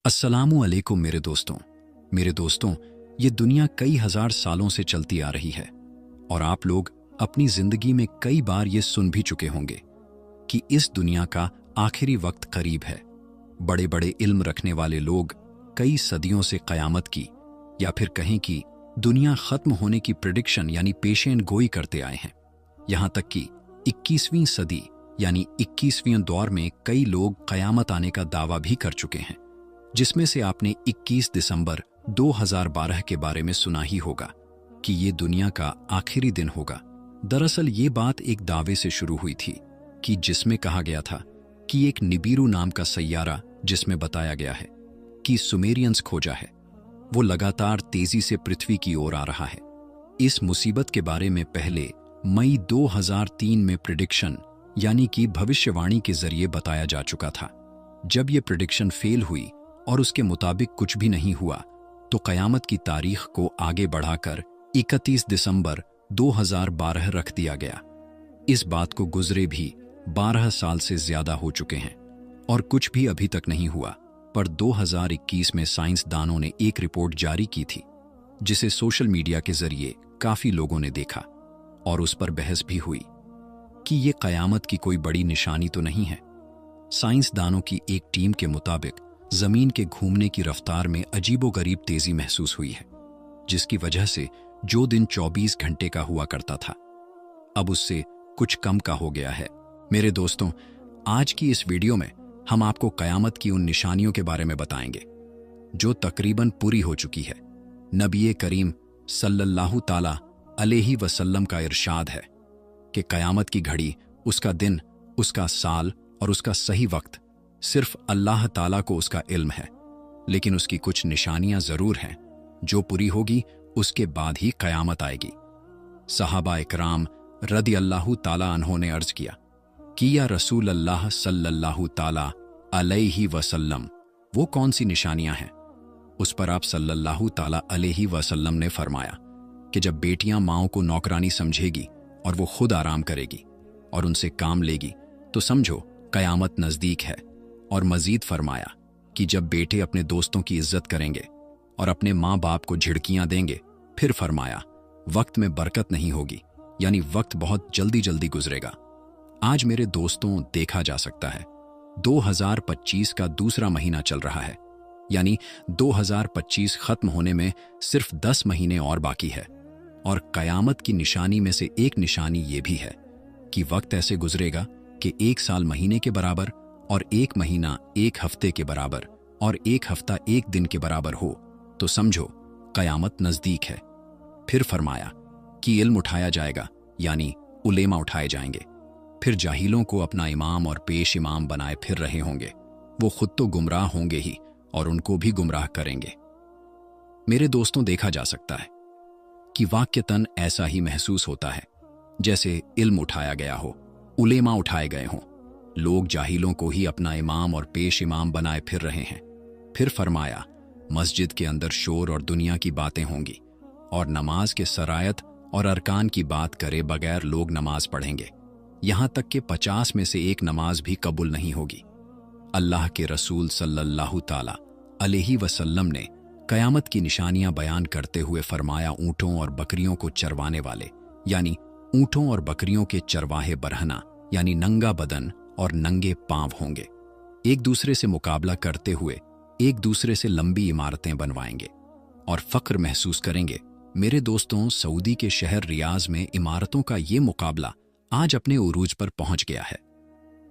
अस्सलामु अलैकुम मेरे दोस्तों, ये दुनिया कई हजार सालों से चलती आ रही है और आप लोग अपनी जिंदगी में कई बार ये सुन भी चुके होंगे कि इस दुनिया का आखिरी वक्त करीब है। बड़े बड़े इल्म रखने वाले लोग कई सदियों से क़यामत की या फिर कहें कि दुनिया खत्म होने की प्रेडिक्शन यानी पेशेन गोई करते आए हैं। यहां तक कि 21वीं सदी यानी 21वीं दौर में कई लोग क़यामत आने का दावा भी कर चुके हैं, जिसमें से आपने 21 दिसंबर 2012 के बारे में सुना ही होगा कि ये दुनिया का आखिरी दिन होगा। दरअसल ये बात एक दावे से शुरू हुई थी कि जिसमें कहा गया था कि एक निबिरू नाम का सैयारा, जिसमें बताया गया है कि सुमेरियंस खोजा है, वो लगातार तेजी से पृथ्वी की ओर आ रहा है। इस मुसीबत के बारे में पहले मई 2003 में प्रेडिक्शन यानी कि भविष्यवाणी के जरिए बताया जा चुका था। जब ये प्रेडिक्शन फेल हुई और उसके मुताबिक कुछ भी नहीं हुआ तो क़यामत की तारीख को आगे बढ़ाकर 31 दिसंबर 2012 रख दिया गया। इस बात को गुजरे भी 12 साल से ज्यादा हो चुके हैं और कुछ भी अभी तक नहीं हुआ। पर 2021 में साइंसदानों ने एक रिपोर्ट जारी की थी जिसे सोशल मीडिया के जरिए काफी लोगों ने देखा और उस पर बहस भी हुई कि ये क़यामत की कोई बड़ी निशानी तो नहीं है। साइंसदानों की एक टीम के मुताबिक जमीन के घूमने की रफ्तार में अजीबोगरीब तेजी महसूस हुई है, जिसकी वजह से जो दिन 24 घंटे का हुआ करता था अब उससे कुछ कम का हो गया है। मेरे दोस्तों, आज की इस वीडियो में हम आपको क़यामत की उन निशानियों के बारे में बताएंगे जो तकरीबन पूरी हो चुकी है। नबी करीम सल्लल्लाहु ताला अलैहि वसल्लम का इरशाद है कि क़यामत की घड़ी, उसका दिन, उसका साल और उसका सही वक्त सिर्फ अल्लाह ताला को उसका इल्म है, लेकिन उसकी कुछ निशानियां जरूर हैं जो पूरी होगी उसके बाद ही क़यामत आएगी। सहाबा इकराम रदी अल्लाहु ताला अन्हों ने अर्ज किया कि या रसूल अल्लाह सल्लल्लाहु ताला अलैहि वसल्लम, वो कौन सी निशानियां हैं? उस पर आप सल्लल्लाहु ताला अलैहि वसल्लम ने फरमाया कि जब बेटियां माओं को नौकरानी समझेगी और वो खुद आराम करेगी और उनसे काम लेगी तो समझो क़यामत नज़दीक है। और मजीद फरमाया कि जब बेटे अपने दोस्तों की इज्जत करेंगे और अपने माँ बाप को झिड़कियां देंगे, फिर फरमाया वक्त में बरकत नहीं होगी, यानी वक्त बहुत जल्दी जल्दी गुजरेगा। आज मेरे दोस्तों, देखा जा सकता है 2025 का दूसरा महीना चल रहा है, यानी 2025 खत्म होने में सिर्फ 10 महीने और बाकी है। और क़यामत की निशानी में से एक निशानी ये भी है कि वक्त ऐसे गुजरेगा कि एक साल महीने के बराबर और एक महीना एक हफ्ते के बराबर और एक हफ्ता एक दिन के बराबर हो तो समझो क़यामत नज़दीक है। फिर फरमाया कि इल्म उठाया जाएगा, यानी उलेमा उठाए जाएंगे। फिर जाहिलों को अपना इमाम और पेश इमाम बनाए फिर रहे होंगे। वो खुद तो गुमराह होंगे ही और उनको भी गुमराह करेंगे। मेरे दोस्तों, देखा जा सकता है कि वाक़यतन ऐसा ही महसूस होता है जैसे इल्म उठाया गया हो, उलेमा उठाए गए हों। लोग जाहिलों को ही अपना इमाम और पेश इमाम बनाए फिर रहे हैं। फिर फरमाया मस्जिद के अंदर शोर और दुनिया की बातें होंगी और नमाज के सरायत और अरकान की बात करे बगैर लोग नमाज पढ़ेंगे, यहां तक कि 50 में से एक नमाज भी कबूल नहीं होगी। अल्लाह के रसूल सल्लल्लाहु ताला अलैहि वसल्लम ने क़यामत की निशानियां बयान करते हुए फरमाया ऊँटों और बकरियों को चरवाने वाले, यानी ऊँटों और बकरियों के चरवाहे बरहना यानी नंगा बदन और नंगे पांव होंगे, एक दूसरे से मुकाबला करते हुए एक दूसरे से लंबी इमारतें बनवाएंगे और फख्र महसूस करेंगे। मेरे दोस्तों, सऊदी के शहर रियाज में इमारतों का ये मुकाबला आज अपने उरूज पर पहुंच गया है।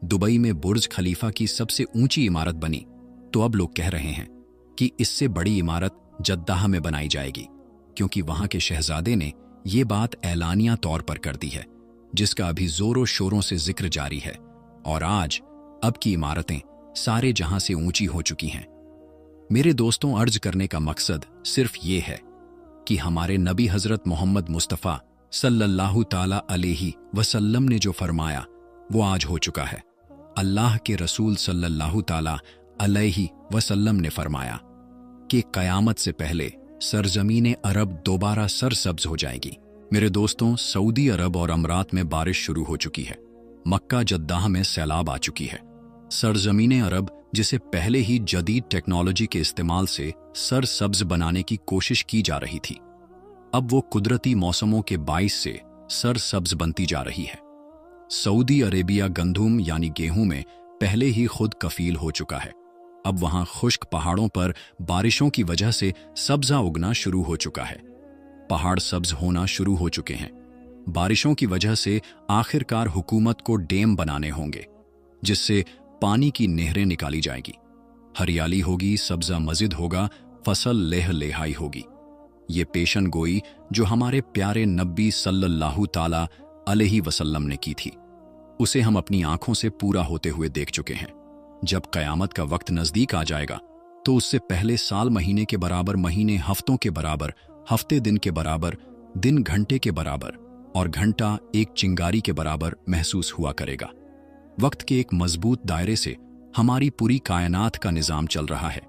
दुबई में बुर्ज खलीफा की सबसे ऊंची इमारत बनी तो अब लोग कह रहे हैं कि इससे बड़ी इमारत जद्दाह में बनाई जाएगी, क्योंकि वहां के शहजादे ने ये बात ऐलानिया तौर पर कर दी है, जिसका अभी जोरों शोरों से जिक्र जारी है। और आज अब की इमारतें सारे जहां से ऊंची हो चुकी हैं। मेरे दोस्तों, अर्ज करने का मकसद सिर्फ ये है कि हमारे नबी हजरत मोहम्मद मुस्तफ़ा सल्लल्लाहु ताला अलैहि वसल्लम ने जो फरमाया वो आज हो चुका है। अल्लाह के रसूल सल्लल्लाहु ताला अलैहि वसल्लम ने फरमाया कि क़यामत से पहले सरजमीन अरब दोबारा सरसब्ज हो जाएगी। मेरे दोस्तों, सऊदी अरब और अमरात में बारिश शुरू हो चुकी है। मक्का जद्दाह में सैलाब आ चुकी है। सरजमीन अरब, जिसे पहले ही जदीद टेक्नोलॉजी के इस्तेमाल से सरसब्ज बनाने की कोशिश की जा रही थी, अब वो कुदरती मौसमों के बाइस से सरसब्ज बनती जा रही है। सऊदी अरेबिया गंदुम यानी गेहूं में पहले ही खुद कफील हो चुका है। अब वहां खुश्क पहाड़ों पर बारिशों की वजह से सब्जा उगना शुरू हो चुका है। पहाड़ सब्ज होना शुरू हो चुके हैं। बारिशों की वजह से आखिरकार हुकूमत को डैम बनाने होंगे, जिससे पानी की नहरें निकाली जाएगी। हरियाली होगी, सब्जा मजिद होगा, फसल लेह लेहाई होगी। ये पेशन गोई जो हमारे प्यारे नबी सल्लल्लाहु ताला अलैहि वसल्लम ने की थी, उसे हम अपनी आंखों से पूरा होते हुए देख चुके हैं। जब कयामत का वक्त नजदीक आ जाएगा तो उससे पहले साल महीने के बराबर, महीने हफ्तों के बराबर, हफ्ते दिन के बराबर, दिन घंटे के बराबर और घंटा एक चिंगारी के बराबर महसूस हुआ करेगा। वक्त के एक मजबूत दायरे से हमारी पूरी कायनात का निजाम चल रहा है,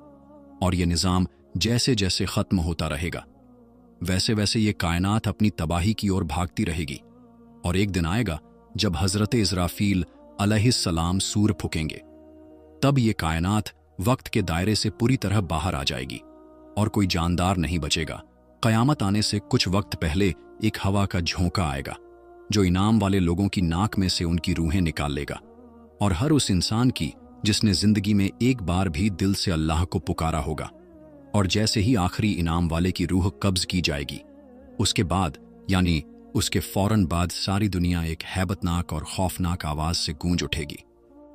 और यह निजाम जैसे जैसे खत्म होता रहेगा वैसे वैसे ये कायनात अपनी तबाही की ओर भागती रहेगी। और एक दिन आएगा जब हजरत इस्राफील अलैहिस्सलाम सूर फूकेंगे, तब ये कायनात वक्त के दायरे से पूरी तरह बाहर आ जाएगी और कोई जानदार नहीं बचेगा। कयामत आने से कुछ वक्त पहले एक हवा का झोंका आएगा जो इनाम वाले लोगों की नाक में से उनकी रूहें निकाल लेगा, और हर उस इंसान की जिसने जिंदगी में एक बार भी दिल से अल्लाह को पुकारा होगा। और जैसे ही आखिरी इनाम वाले की रूह कब्ज की जाएगी, उसके बाद यानी उसके फौरन बाद सारी दुनिया एक हैबतनाक और खौफनाक आवाज से गूंज उठेगी।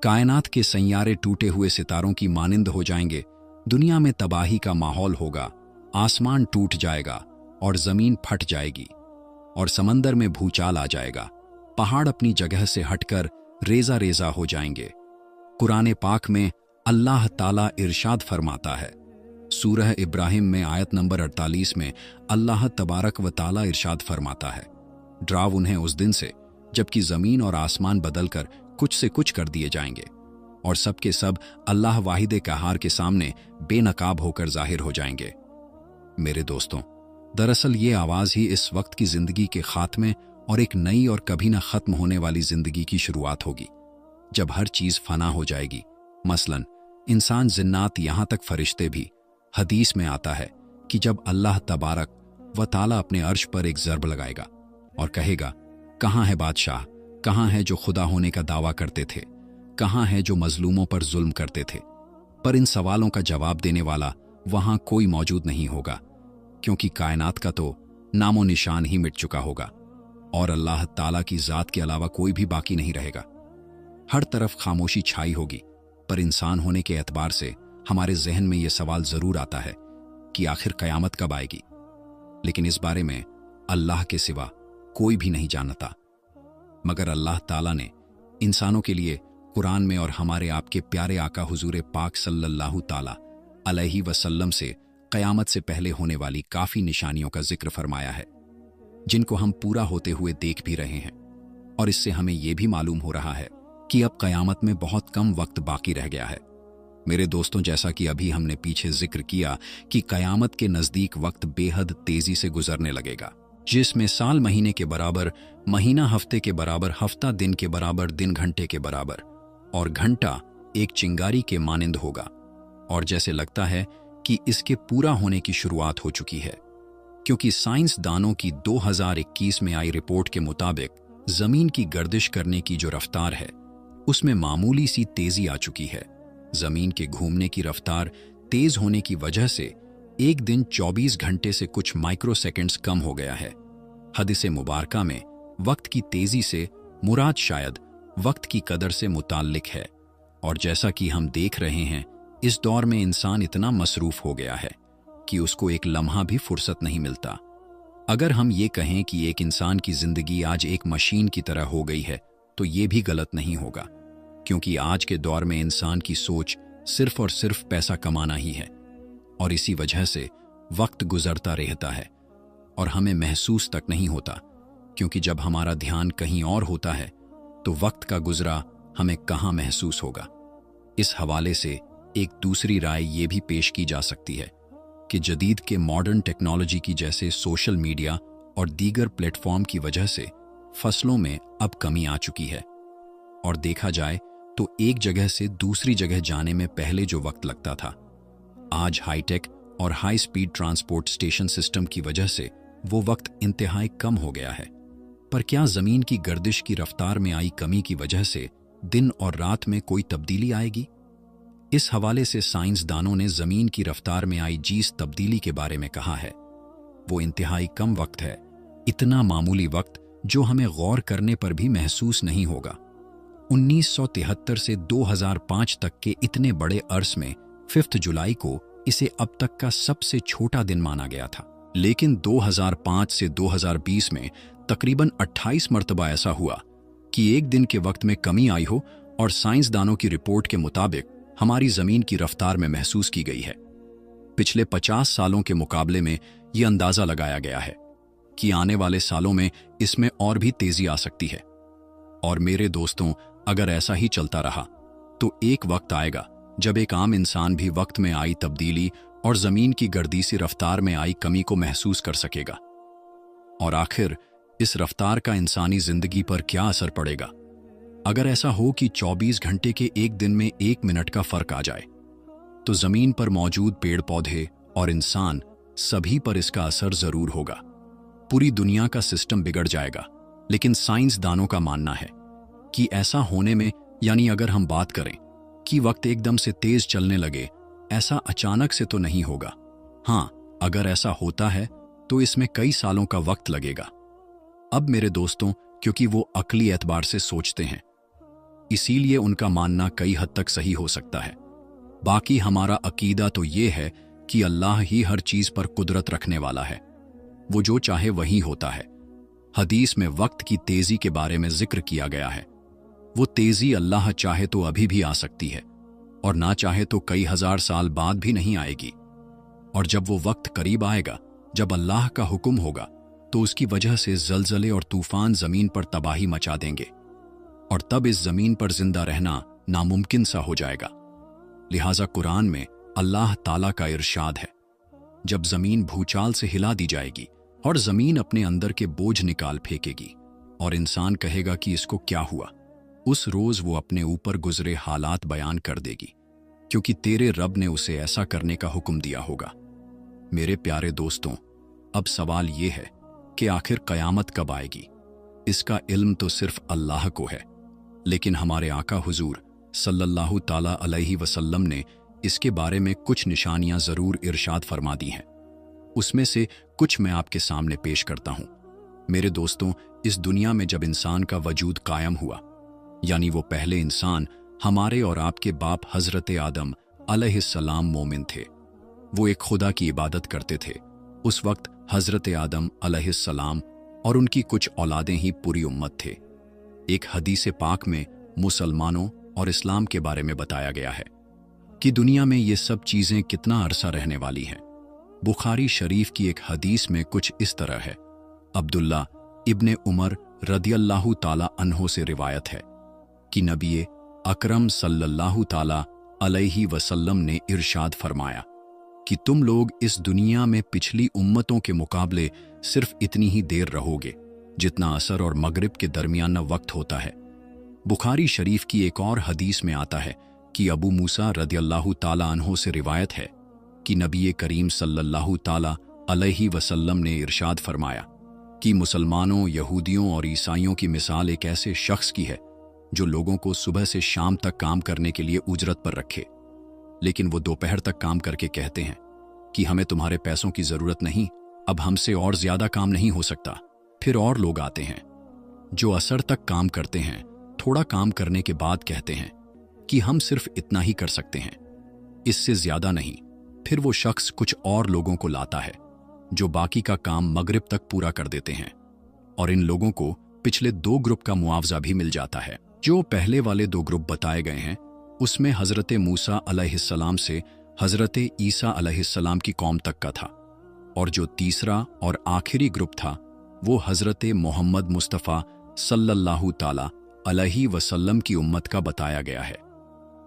कायनात के सैयारे टूटे हुए सितारों की मानिंद हो जाएंगे, दुनिया में तबाही का माहौल होगा, आसमान टूट जाएगा और जमीन फट जाएगी और समंदर में भूचाल आ जाएगा, पहाड़ अपनी जगह से हटकर रेजा रेजा हो जाएंगे। कुरान पाक में अल्लाह ताला इरशाद फरमाता है, सूरह इब्राहिम में आयत नंबर 48 में अल्लाह तबारक व ताला इरशाद फरमाता है, डराव उन्हें उस दिन से जबकि जमीन और आसमान बदलकर कुछ से कुछ कर दिए जाएंगे और सब के सब अल्लाह वाहिद कहार के सामने बेनकाब होकर जाहिर हो जाएंगे। मेरे दोस्तों, दरअसल ये आवाज ही इस वक्त की जिंदगी के खात्मे और एक नई और कभी न खत्म होने वाली जिंदगी की शुरुआत होगी, जब हर चीज फना हो जाएगी। मसलन इंसान, जिन्नात, यहां तक फरिश्ते भी। हदीस में आता है कि जब अल्लाह तबारक व ताला अपने अर्श पर एक ज़र्ब लगाएगा और कहेगा, कहाँ है बादशाह, कहाँ है जो खुदा होने का दावा करते थे, कहाँ है जो मजलूमों पर जुल्म करते थे। पर इन सवालों का जवाब देने वाला वहां कोई मौजूद नहीं होगा, क्योंकि कायनात का तो नामो निशान ही मिट चुका होगा और अल्लाह ताला की जात के अलावा कोई भी बाकी नहीं रहेगा। हर तरफ खामोशी छाई होगी। पर इंसान होने के एतबार से हमारे जहन में यह सवाल जरूर आता है कि आखिर कयामत कब आएगी, लेकिन इस बारे में अल्लाह के सिवा कोई भी नहीं जानता। मगर अल्लाह ताला ने इंसानों के लिए कुरान में और हमारे आपके प्यारे आका हुजूर पाक सल्लल्लाहु ताला अलैहि वसल्लम से कयामत से पहले होने वाली काफी निशानियों का जिक्र फरमाया है, जिनको हम पूरा होते हुए देख भी रहे हैं। और इससे हमें यह भी मालूम हो रहा है कि अब कयामत में बहुत कम वक्त बाकी रह गया है। मेरे दोस्तों, जैसा कि अभी हमने पीछे जिक्र किया कि कयामत के नजदीक वक्त बेहद तेजी से गुजरने लगेगा, जिसमें साल महीने के बराबर, महीना हफ्ते के बराबर, हफ्ता दिन के बराबर, दिन घंटे के बराबर और घंटा एक चिंगारी के मानिंद होगा। और जैसे लगता है कि इसके पूरा होने की शुरुआत हो चुकी है, क्योंकि साइंसदानों की 2021 में आई रिपोर्ट के मुताबिक जमीन की गर्दिश करने की जो रफ्तार है, उसमें मामूली सी तेजी आ चुकी है। जमीन के घूमने की रफ्तार तेज होने की वजह से एक दिन 24 घंटे से कुछ माइक्रो सेकेंड्स कम हो गया है। हदीसे मुबारका में वक्त की तेजी से मुराद शायद वक्त की कदर से मुताल्लिक है। और जैसा कि हम देख रहे हैं, इस दौर में इंसान इतना मसरूफ हो गया है कि उसको एक लम्हा भी फुर्सत नहीं मिलता। अगर हम ये कहें कि एक इंसान की जिंदगी आज एक मशीन की तरह हो गई है, तो ये भी गलत नहीं होगा, क्योंकि आज के दौर में इंसान की सोच सिर्फ और सिर्फ पैसा कमाना ही है। और इसी वजह से वक्त गुजरता रहता है और हमें महसूस तक नहीं होता, क्योंकि जब हमारा ध्यान कहीं और होता है तो वक्त का गुजरा हमें कहाँ महसूस होगा। इस हवाले से एक दूसरी राय ये भी पेश की जा सकती है कि जदीद के मॉडर्न टेक्नोलॉजी की जैसे सोशल मीडिया और दीगर प्लेटफॉर्म की वजह से फसलों में अब कमी आ चुकी है। और देखा जाए तो एक जगह से दूसरी जगह जाने में पहले जो वक्त लगता था, आज हाईटेक और high speed transport station system की वजह से वो वक्त इंतहाई कम हो गया है। पर क्या जमीन की गर्दिश की रफ्तार में आई कमी की वजह से दिन और रात में कोई तब्दीली आएगी? इस हवाले से साइंसदानों ने जमीन की रफ्तार में आई जिस तब्दीली के बारे में कहा है, वो इंतहाई कम वक्त है, इतना मामूली वक्त जो हमें गौर करने पर भी महसूस नहीं होगा। 1973 से 2005 तक के इतने बड़े अरस में 5 जुलाई को इसे अब तक का सबसे छोटा दिन माना गया था, लेकिन 2005 से 2020 में तकरीबन 28 मरतबा ऐसा हुआ कि एक दिन के वक्त में कमी आई हो, और साइंसदानों की रिपोर्ट के मुताबिक हमारी जमीन की रफ्तार में महसूस की गई है। पिछले 50 सालों के मुकाबले में यह अंदाजा लगाया गया है कि आने वाले सालों में इसमें और भी तेजी आ सकती है। और मेरे दोस्तों, अगर ऐसा ही चलता रहा तो एक वक्त आएगा जब एक आम इंसान भी वक्त में आई तब्दीली और जमीन की गर्दीसी रफ्तार में आई कमी को महसूस कर सकेगा। और आखिर इस रफ्तार का इंसानी जिंदगी पर क्या असर पड़ेगा? अगर ऐसा हो कि 24 घंटे के एक दिन में 1 मिनट का फर्क आ जाए, तो जमीन पर मौजूद पेड़ पौधे और इंसान सभी पर इसका असर जरूर होगा। पूरी दुनिया का सिस्टम बिगड़ जाएगा। लेकिन साइंसदानों का मानना है कि ऐसा होने में, यानी अगर हम बात करें कि वक्त एकदम से तेज चलने लगे, ऐसा अचानक से तो नहीं होगा। हाँ, अगर ऐसा होता है तो इसमें कई सालों का वक्त लगेगा। अब मेरे दोस्तों, क्योंकि वो अक्ली एतबार से सोचते हैं, इसीलिए उनका मानना कई हद तक सही हो सकता है। बाकी हमारा अकीदा तो ये है कि अल्लाह ही हर चीज पर कुदरत रखने वाला है, वो जो चाहे वही होता है। हदीस में वक्त की तेजी के बारे में जिक्र किया गया है। वो तेजी अल्लाह चाहे तो अभी भी आ सकती है, और ना चाहे तो कई हजार साल बाद भी नहीं आएगी। और जब वो वक्त करीब आएगा, जब अल्लाह का हुक्म होगा, तो उसकी वजह से जलजले और तूफान जमीन पर तबाही मचा देंगे, और तब इस जमीन पर जिंदा रहना नामुमकिन सा हो जाएगा। लिहाजा कुरान में अल्लाह ताला का इरशाद है, जब जमीन भूचाल से हिला दी जाएगी और जमीन अपने अंदर के बोझ निकाल फेंकेगी, और इंसान कहेगा कि इसको क्या हुआ, उस रोज वो अपने ऊपर गुजरे हालात बयान कर देगी, क्योंकि तेरे रब ने उसे ऐसा करने का हुक्म दिया होगा। मेरे प्यारे दोस्तों, अब सवाल ये है कि आखिर कयामत कब आएगी? इसका इल्म तो सिर्फ अल्लाह को है, लेकिन हमारे आका हुजूर सल्लल्लाहु ताला अलैहि वसल्लम ने इसके बारे में कुछ निशानियां जरूर इरशाद फरमा दी हैं। उसमें से कुछ मैं आपके सामने पेश करता हूं। मेरे दोस्तों, इस दुनिया में जब इंसान का वजूद कायम हुआ, यानी वो पहले इंसान हमारे और आपके बाप हजरत आदम अलैहिस्सलाम मोमिन थे। वो एक खुदा की इबादत करते थे। उस वक्त हजरत आदम अलैहिस्सलाम और उनकी कुछ औलादें ही पूरी उम्मत थे। एक हदीस पाक में मुसलमानों और इस्लाम के बारे में बताया गया है कि दुनिया में ये सब चीजें कितना अरसा रहने वाली हैं। बुखारी शरीफ की एक हदीस में कुछ इस तरह है। अब्दुल्ला इब्ने उमर रदियल्लाहु ताला अन्हो से रिवायत है कि नबी अकरम सल्लल्लाहु ताला अलैहि वसल्लम ने इरशाद फरमाया कि तुम लोग इस दुनिया में पिछली उम्मतों के मुकाबले सिर्फ इतनी ही देर रहोगे जितना असर और मगरिब के दरमियाना वक्त होता है। बुखारी शरीफ की एक और हदीस में आता है कि अबू मूसा रदियल्लाहु ताला अन्हो से रिवायत है कि नबी करीम सल्लल्लाहु ताला अलैहि वसल्लम ने इरशाद फरमाया कि मुसलमानों, यहूदियों और ईसाइयों की मिसाल एक ऐसे शख्स की है जो लोगों को सुबह से शाम तक काम करने के लिए उजरत पर रखे, लेकिन वो दोपहर तक काम करके कहते हैं कि हमें तुम्हारे पैसों की जरूरत नहीं, अब हमसे और ज्यादा काम नहीं हो सकता। फिर और लोग आते हैं जो असर तक काम करते हैं, थोड़ा काम करने के बाद कहते हैं कि हम सिर्फ इतना ही कर सकते हैं, इससे ज्यादा नहीं। फिर वो शख्स कुछ और लोगों को लाता है जो बाकी का काम मगरिब तक पूरा कर देते हैं, और इन लोगों को पिछले 2 ग्रुप का मुआवजा भी मिल जाता है। जो पहले वाले 2 ग्रुप बताए गए हैं, उसमें हजरत मूसा अलैहिस्सलाम से हजरत ईसा अलैहिस्सलाम की कौम तक का था, और जो तीसरा और आखिरी ग्रुप था वो हजरत मोहम्मद मुस्तफ़ा सल्लल्लाहु ताला अलैहि वसल्लम की उम्मत का बताया गया है।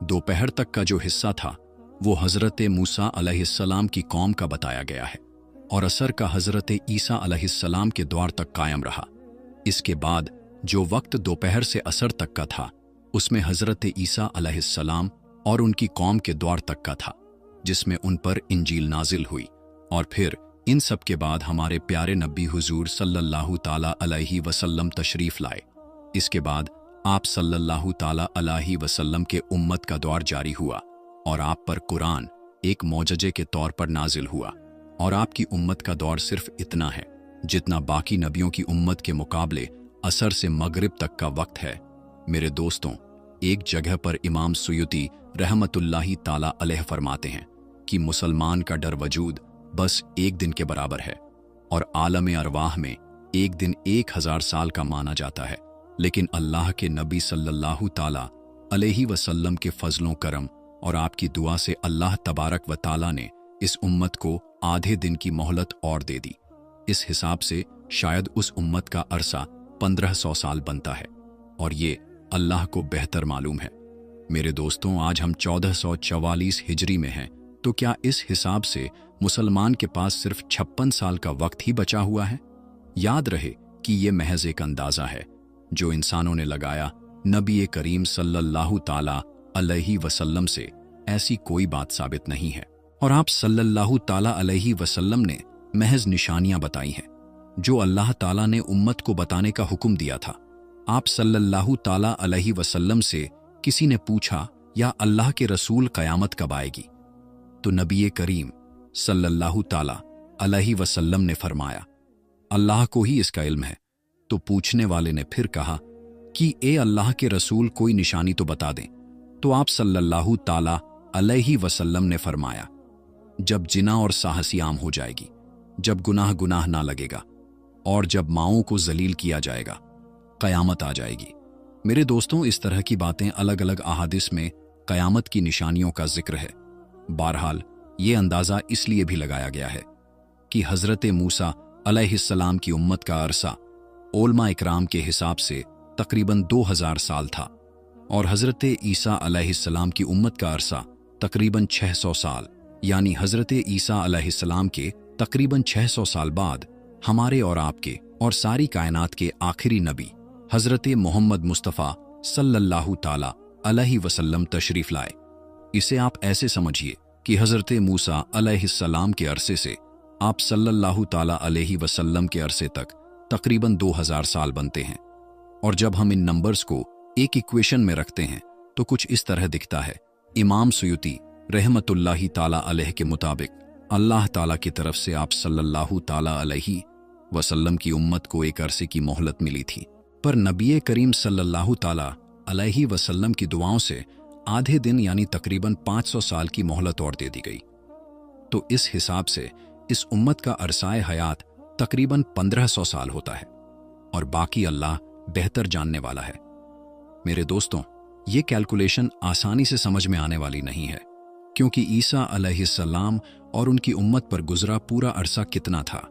दोपहर तक का जो हिस्सा था वो हजरत मूसा अलैहिस्सलाम की कौम का बताया गया है, और असर का हजरत ईसा अलैहिस्सलाम के द्वार तक कायम रहा। इसके बाद जो वक्त दोपहर से असर तक का था उसमें हज़रत ईसा अलैहिस्सलाम और उनकी कौम के दौर तक का था, जिसमें उन पर इंजील नाजिल हुई। और फिर इन सब के बाद हमारे प्यारे नबी हुजूर सल्लल्लाहु ताला अलैहि वसल्लम तशरीफ लाए। इसके बाद आप सल्लल्लाहु ताला अलैहि वसल्लम के उम्मत का दौर जारी हुआ और आप पर कुरान एक मौजज़े के तौर पर नाजिल हुआ। और आपकी उम्मत का दौर सिर्फ इतना है जितना बाकी नबियों की उम्मत के मुकाबले असर से मगरिब तक का वक्त है। मेरे दोस्तों, एक जगह पर इमाम सुयुती रहमतुल्लाही ताला अलैह फरमाते हैं कि मुसलमान का डर वजूद बस एक दिन के बराबर है, और आलम अरवाह में एक दिन 1000 साल का माना जाता है। लेकिन अल्लाह के नबी सल्लल्लाहु ताला अलैहि वसल्लम के फजलों करम और आपकी दुआ से अल्लाह तबारक व ताला ने इस उम्मत को आधे दिन की मोहलत और दे दी। इस हिसाब से शायद उस उम्मत का अरसा 1500 साल बनता है, और ये अल्लाह को बेहतर मालूम है। मेरे दोस्तों, आज हम 1444 हिजरी में हैं, तो क्या इस हिसाब से मुसलमान के पास सिर्फ 56 साल का वक्त ही बचा हुआ है? याद रहे कि ये महज एक अंदाज़ा है जो इंसानों ने लगाया। नबी करीम सल्लल्लाहु ताला अलैहि वसल्लम से ऐसी कोई बात साबित नहीं है, और आप सल्लल्लाहु ताला अलैहि वसल्लम ने महज निशानियां बताई हैं जो अल्लाह ताला ने उम्मत को बताने का हुक्म दिया था। आप सल्लल्लाहु ताला अलैहि वसल्लम से किसी ने पूछा, या अल्लाह के रसूल क़यामत कब आएगी? तो नबी करीम सल्लल्लाहु ताला अलैहि वसल्लम ने फरमाया, अल्लाह को ही इसका इल्म है। तो पूछने वाले ने फिर कहा कि ए अल्लाह के रसूल, कोई निशानी तो बता दें। तो आप सल्लल्लाहु ताला अलैहि वसल्लम ने फरमाया, जब जिना और साहसी आम हो जाएगी, जब गुनाह गुनाह ना लगेगा, और जब माओं को जलील किया जाएगा, क़यामत आ जाएगी। मेरे दोस्तों, इस तरह की बातें अलग अलग अहादिस में क़यामत की निशानियों का जिक्र है। बहरहाल ये अंदाज़ा इसलिए भी लगाया गया है कि हज़रत मूसा अलैहिस्सलाम की उम्मत का अरसा उलमा इकराम के हिसाब से तकरीबन 2000 साल था, और हज़रत ईसा अलैहिस्सलाम की उम्मत का अरसा तकरीबन 600 साल, यानी हज़रत ईसा अलैहिस्सलाम के तकरीबन 600 साल बाद हमारे और आपके और सारी कायनात के आखिरी नबी हज़रत मोहम्मद मुस्तफ़ा सल्लल्लाहु ताला अलैहि वसल्लम तशरीफ़ लाए। इसे आप ऐसे समझिए कि हज़रत मूसा अलैहिस्सलाम के अरसे से आप सल्लल्लाहु ताला अलैहि वसल्लम के अरसे तक तकरीबन 2000 साल बनते हैं। और जब हम इन नंबर्स को एक इक्वेशन में रखते हैं तो कुछ इस तरह दिखता है। इमाम सुयुती रहमतुल्लाही ताला अलैह के मुताबिक अल्लाह ताला की तरफ से आप सल्लल्लाहु ताला अलैहि वसल्लम की उम्मत को एक अरसे की मोहलत मिली थी, पर नबी करीम सल्लल्लाहु ताला अलैहि वसल्लम की दुआओं से आधे दिन यानी तकरीबन 500 साल की मोहलत और दे दी गई। तो इस हिसाब से इस उम्मत का अरसाए हयात तकरीबन 1500 साल होता है, और बाकी अल्लाह बेहतर जानने वाला है। मेरे दोस्तों, ये कैलकुलेशन आसानी से समझ में आने वाली नहीं है, क्योंकि ईसा अलैहिस्सलाम और उनकी उम्मत पर गुजरा पूरा अरसा कितना था,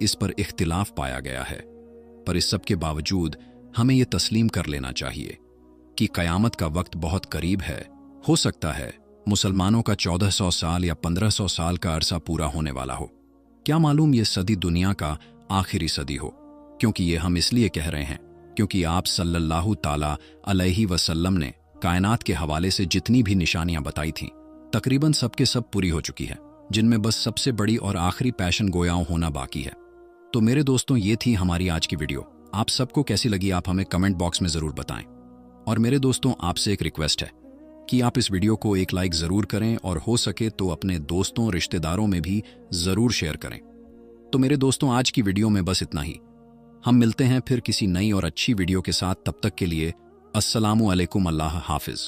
इस पर इख्तिलाफ पाया गया है। पर इस सब के बावजूद हमें ये तस्लीम कर लेना चाहिए कि क़यामत का वक्त बहुत करीब है। हो सकता है मुसलमानों का 1400 साल या 1500 साल का अरसा पूरा होने वाला हो। क्या मालूम ये सदी दुनिया का आखिरी सदी हो, क्योंकि ये हम इसलिए कह रहे हैं क्योंकि आप सल्लल्लाहु ताला अलैहि वसल्लम ने कायनात के हवाले से जितनी भी निशानियां बताई थीं, तकरीबन सबके सब पूरी हो चुकी है, जिनमें बस सबसे बड़ी और आखिरी पैशन गोयाओं होना बाकी है। तो मेरे दोस्तों, ये थी हमारी आज की वीडियो। आप सबको कैसी लगी आप हमें कमेंट बॉक्स में ज़रूर बताएं। और मेरे दोस्तों, आपसे एक रिक्वेस्ट है कि आप इस वीडियो को एक लाइक ज़रूर करें, और हो सके तो अपने दोस्तों रिश्तेदारों में भी ज़रूर शेयर करें। तो मेरे दोस्तों, आज की वीडियो में बस इतना ही। हम मिलते हैं फिर किसी नई और अच्छी वीडियो के साथ। तब तक के लिए अस्सलामु अलैकुम, अल्लाह हाफिज़।